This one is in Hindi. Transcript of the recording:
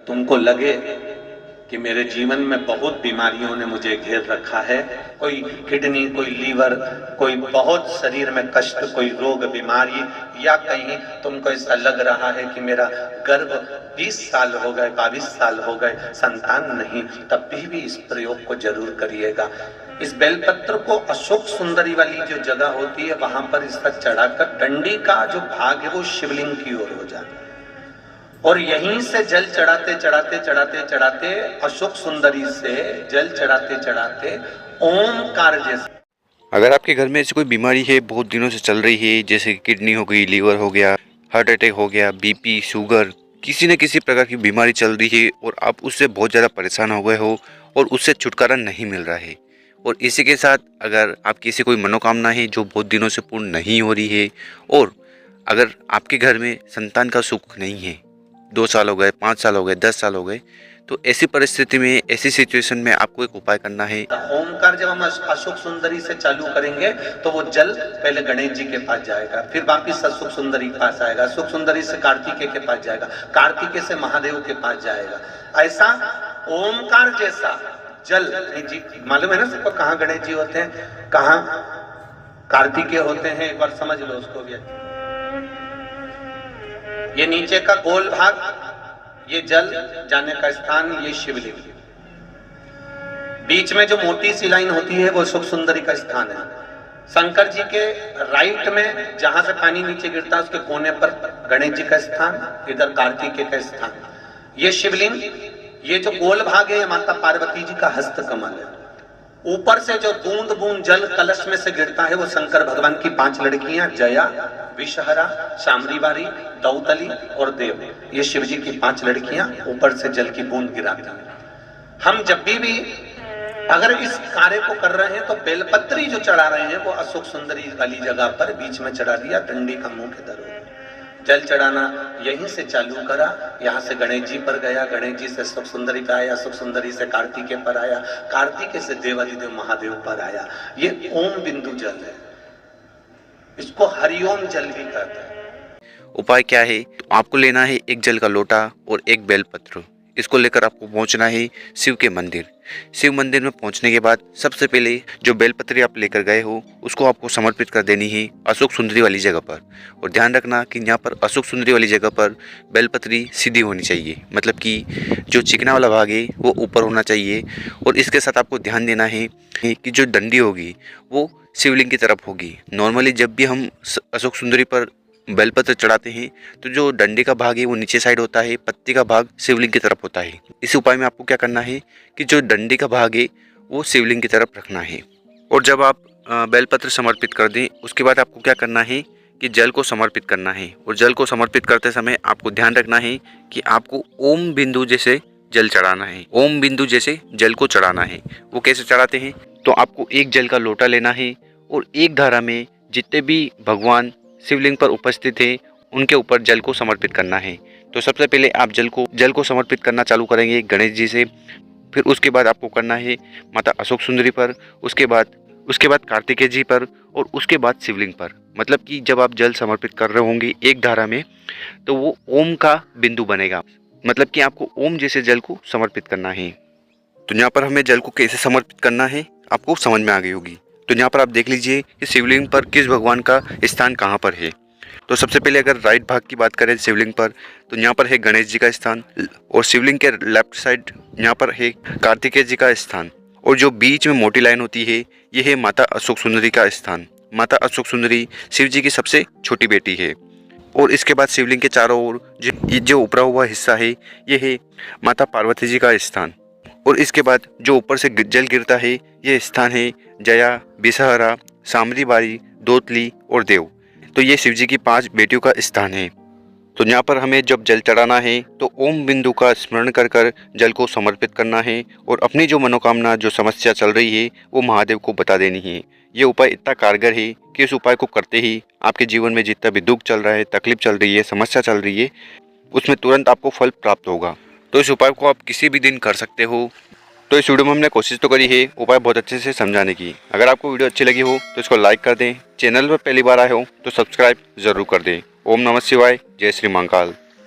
तुमको लगे कि मेरे जीवन में बहुत बीमारियों ने मुझे घेर रखा है, कोई किडनी, कोई लीवर, कोई बहुत शरीर में कष्ट, कोई रोग बीमारी, या कहीं तुमको ऐसा लग रहा है कि मेरा गर्भ 20 साल हो गए, 22 साल हो गए, संतान नहीं, तब भी इस प्रयोग को जरूर करिएगा। इस बेलपत्र को अशोक सुंदरी वाली जो जगह होती है वहां पर इसका चढ़ाकर डंडी का जो भाग है वो शिवलिंग की ओर हो जाए और यहीं से जल चढ़ाते चढ़ाते चढ़ाते चढ़ाते अशोक सुंदरी से जल चढ़ाते चढ़ाते ओमकार जैसे। अगर आपके घर में ऐसी कोई बीमारी है, बहुत दिनों से चल रही है, जैसे किडनी हो गई, लीवर हो गया, हार्ट अटैक हो गया, बीपी, शुगर, किसी न किसी प्रकार की बीमारी चल रही है और आप उससे बहुत ज़्यादा परेशान हो गए हो और उससे छुटकारा नहीं मिल रहा है, और इसी के साथ अगर आपकी ऐसी कोई मनोकामना है जो बहुत दिनों से पूर्ण नहीं हो रही है, और अगर आपके घर में संतान का सुख नहीं है, 2 साल हो गए, 5 साल हो गए, 10 साल हो गए, तो ऐसी परिस्थिति में, ऐसी सिचुएशन में आपको एक उपाय करना है। ओमकार जब हम अशोक सुंदरी से चालू करेंगे तो वो जल पहले गणेश जी के पास जाएगा, फिर वापिस अशोक सुंदरी के पास आएगा, अशोक सुंदरी से कार्तिकेय के पास जाएगा, कार्तिकेय से महादेव के पास जाएगा। ऐसा ओमकार जैसा जल जी, मालूम है ना सबको कहाँ गणेश जी होते हैं, कहाँ कार्तिकेय होते हैं, एक बार समझ लो उसको भी। ये नीचे का गोल भाग, ये जल जाने का स्थान, ये शिवलिंग, बीच में जो मोटी सी लाइन होती है वो अशोक सुंदरी का स्थान है। शंकर जी के राइट में जहां से पानी नीचे गिरता है उसके कोने पर गणेश जी का स्थान, इधर कार्तिकेय का स्थान, ये शिवलिंग, ये जो गोल भाग है ये माता पार्वती जी का हस्त कमल है। ऊपर से जो बूंद बूंद जल कलश में से गिरता है वो शंकर भगवान की 5 लड़कियां, जया, विषहरा, शामरीवारी, दौतली और देव, ये शिव जी की 5 लड़कियां ऊपर से जल की बूंद गिराती हैं। हम जब भी अगर इस कार्य को कर रहे हैं तो बेलपत्री जो चढ़ा रहे हैं वो अशोक सुंदरी वाली जगह पर बीच में चढ़ा दिया, डंडी का मुंह के दर, जल चढ़ाना यहीं से चालू करा, यहाँ से गणेश जी पर गया, गणेश जी से अशोक सुंदरी पर आया, अशोक सुंदरी से कार्तिकेय पर आया, कार्तिकेय से देवादिदेव महादेव पर आया। ये ओम बिंदु जल है, इसको हरिओम जल भी कहते हैं। उपाय क्या है? तो आपको लेना है एक जल का लोटा और एक बेलपत्र। इसको लेकर आपको पहुंचना है शिव के मंदिर। शिव मंदिर में पहुंचने के बाद सबसे पहले जो बेलपत्री आप लेकर गए हो उसको आपको समर्पित कर देनी है अशोक सुंदरी वाली जगह पर। और ध्यान रखना कि यहाँ पर अशोक सुंदरी वाली जगह पर बेलपत्री सीधी होनी चाहिए, मतलब कि जो चिकना वाला भाग है वो ऊपर होना चाहिए। और इसके साथ आपको ध्यान देना है कि जो डंडी होगी वो शिवलिंग की तरफ होगी। नॉर्मली जब भी हम अशोक सुंदरी पर बेलपत्र चढ़ाते हैं तो जो डंडे का भाग है वो नीचे साइड होता है, पत्ती का भाग शिवलिंग की तरफ होता है। इस उपाय में आपको क्या करना है कि जो डंडे का भाग है वो शिवलिंग की तरफ रखना है। और जब आप बेलपत्र समर्पित कर दें उसके बाद आपको क्या करना है कि जल को समर्पित करना है। और जल को समर्पित करते समय आपको ध्यान रखना है कि आपको ओम बिंदु जैसे जल चढ़ाना है, ओम बिंदु जैसे जल को चढ़ाना है। वो कैसे चढ़ाते हैं? तो आपको एक जल का लोटा लेना है और एक धारा में जितने भी भगवान शिवलिंग पर उपस्थित है उनके ऊपर जल को समर्पित करना है। तो सबसे पहले आप जल को समर्पित करना चालू करेंगे गणेश जी से, फिर उसके बाद आपको करना है माता अशोक सुंदरी पर, उसके बाद कार्तिकेय जी पर और उसके बाद शिवलिंग पर। मतलब कि जब आप जल समर्पित कर रहे होंगे एक धारा में तो वो ओम का बिंदु बनेगा, मतलब कि आपको ओम जैसे जल को समर्पित करना है। तो यहाँ पर हमें जल को कैसे समर्पित करना है आपको समझ में आ गई होगी। तो यहाँ पर आप देख लीजिए कि शिवलिंग पर किस भगवान का स्थान कहाँ पर है। तो सबसे पहले अगर राइट भाग की बात करें शिवलिंग पर तो यहाँ पर है गणेश जी का स्थान, और शिवलिंग के लेफ्ट साइड यहाँ पर है कार्तिकेय जी का स्थान, और जो बीच में मोटी लाइन होती है ये है माता अशोक सुंदरी का स्थान। माता अशोक सुंदरी शिव जी की सबसे छोटी बेटी है। और इसके बाद शिवलिंग के चारों ओर जो ऊपरा हुआ हिस्सा है ये है माता पार्वती जी का स्थान। और इसके बाद जो ऊपर से जल गिरता है ये स्थान है जया, विषहरा, शामरीवारी, दौतली और देव। तो ये शिव जी की 5 बेटियों का स्थान है। तो यहाँ पर हमें जब जल चढ़ाना है तो ओम बिंदु का स्मरण कर कर जल को समर्पित करना है और अपनी जो मनोकामना, जो समस्या चल रही है वो महादेव को बता देनी है। ये उपाय इतना कारगर है कि इस उपाय को करते ही आपके जीवन में जितना भी दुख चल रहा है, तकलीफ चल रही है, समस्या चल रही है, उसमें तुरंत आपको फल प्राप्त होगा। तो इस उपाय को आप किसी भी दिन कर सकते हो। तो इस वीडियो में हमने कोशिश तो करी है उपाय बहुत अच्छे से समझाने की। अगर आपको वीडियो अच्छी लगी हो तो इसको लाइक कर दें, चैनल पर पहली बार आए हो तो सब्सक्राइब जरूर कर दें। ओम नमः शिवाय, जय श्री महाकाल।